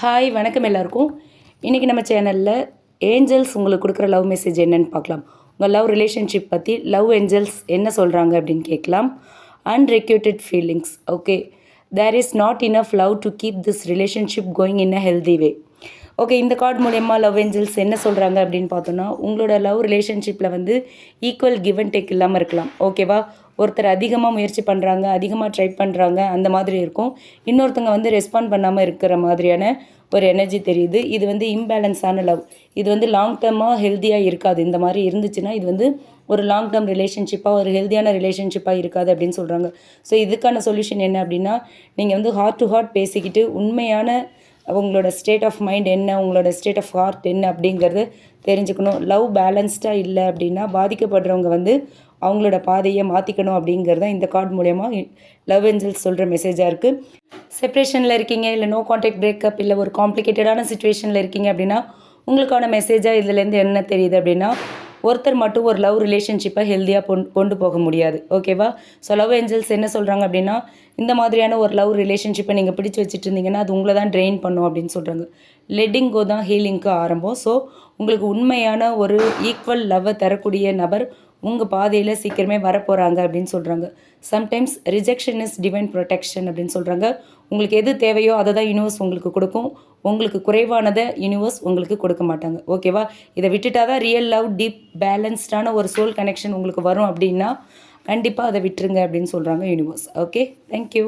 Hi வணக்கம் எல்லாருக்கும். இன்றைக்கி நம்ம சேனலில் ஏஞ்சல்ஸ் உங்களுக்கு கொடுக்குற லவ் மெசேஜ் என்னன்னு பார்க்கலாம். உங்கள் லவ் ரிலேஷன்ஷிப் பற்றி லவ் ஏஞ்சல்ஸ் என்ன சொல்கிறாங்க அப்படின்னு கேட்கலாம். Unrequited feelings. Okay, there is not enough love to keep this relationship going in a healthy way. Okay, இந்த கார்டு மூலயமா லவ் ஏஞ்சல்ஸ் என்ன சொல்கிறாங்க அப்படின்னு பார்த்தோன்னா, உங்களோட லவ் ரிலேஷன்ஷிப்பில் வந்து ஈக்குவல் கிவ் அண்ட் டேக் இல்லாமல் இருக்கலாம். ஓகேவா? ஒருத்தர் அதிகமாக முயற்சி பண்ணுறாங்க, அதிகமாக ட்ரை பண்ணுறாங்க, அந்த மாதிரி இருக்கும். இன்னொருத்தங்க வந்து ரெஸ்பாண்ட் பண்ணாமல் இருக்கிற மாதிரியான ஒரு எனர்ஜி தெரியுது. இது வந்து இம்பேலன்ஸான லவ். இது வந்து லாங் டேர்மாக ஹெல்த்தியாக இருக்காது. இந்த மாதிரி இருந்துச்சுன்னா இது வந்து ஒரு லாங் டேர்ம் ரிலேஷன்ஷிப்பாக, ஒரு ஹெல்த்தியான ரிலேஷன்ஷிப்பாக இருக்காது அப்படின்னு சொல்கிறாங்க. ஸோ இதுக்கான சொல்யூஷன் என்ன அப்படின்னா, நீங்கள் வந்து ஹார்ட் டு ஹார்ட் பேசிக்கிட்டு உண்மையான உங்களோட ஸ்டேட் ஆஃப் மைண்ட் என்ன, உங்களோட ஸ்டேட் ஆஃப் ஹார்ட் என்ன அப்படிங்கிறது தெரிஞ்சுக்கணும். லவ் பேலன்ஸ்டாக இல்லை அப்படின்னா பாதிக்கப்படுறவங்க வந்து அவங்களோட பாதையை மாற்றிக்கணும் அப்படிங்கிறது தான் இந்த கார்டு மூலயமா லவ் ஏஞ்சல்ஸ் சொல்கிற மெசேஜாக இருக்குது. செப்ரேஷனில் இருக்கீங்க, இல்லை நோ கான்டாக்ட் பிரேக்கப், இல்லை ஒரு காம்ப்ளிகேட்டடான சுச்சுவேஷனில் இருக்கீங்க அப்படின்னா உங்களுக்கான மெசேஜாக இதுலேருந்து என்ன தெரியுது அப்படின்னா, ஒருத்தர் மட்டும் ஒரு லவ் ரிலேஷன்ஷிப்பை ஹெல்த்தியாக கொண்டு போக முடியாது. ஓகேவா? ஸோ லவ் ஏஞ்சல்ஸ் என்ன சொல்கிறாங்க அப்படின்னா, இந்த மாதிரியான ஒரு லவ் ரிலேஷன்ஷிப்பை நீங்கள் பிடிச்சி வச்சுட்டு இருந்தீங்கன்னா அது உங்களை தான் ட்ரெயின் பண்ணும் அப்படின்னு சொல்கிறாங்க. லெட்டிங் கோ தான் ஹீலிங்க்கு ஆரம்பம். ஸோ உங்களுக்கு உண்மையான ஒரு ஈக்குவல் லவ்வை தரக்கூடிய நபர் உங்கள் பாதையில் சீக்கிரமே வரப்போகிறாங்க அப்படின்னு சொல்கிறாங்க. Sometimes rejection is divine protection அப்படின்னு சொல்கிறாங்க. உங்களுக்கு எது தேவையோ அதை தான் யூனிவர்ஸ் உங்களுக்கு கொடுக்கும். உங்களுக்கு குறைவானதை யூனிவர்ஸ் உங்களுக்கு கொடுக்க மாட்டாங்க. ஓகேவா? இதை விட்டுட்டா தான் ரியல் லவ், டீப் பேலன்ஸ்டான ஒரு சோல் கனெக்ஷன் உங்களுக்கு வரும் அப்படின்னா கண்டிப்பாக அதை விட்டுருங்க அப்படின்னு சொல்கிறாங்க யூனிவர்ஸ். Okay, thank you.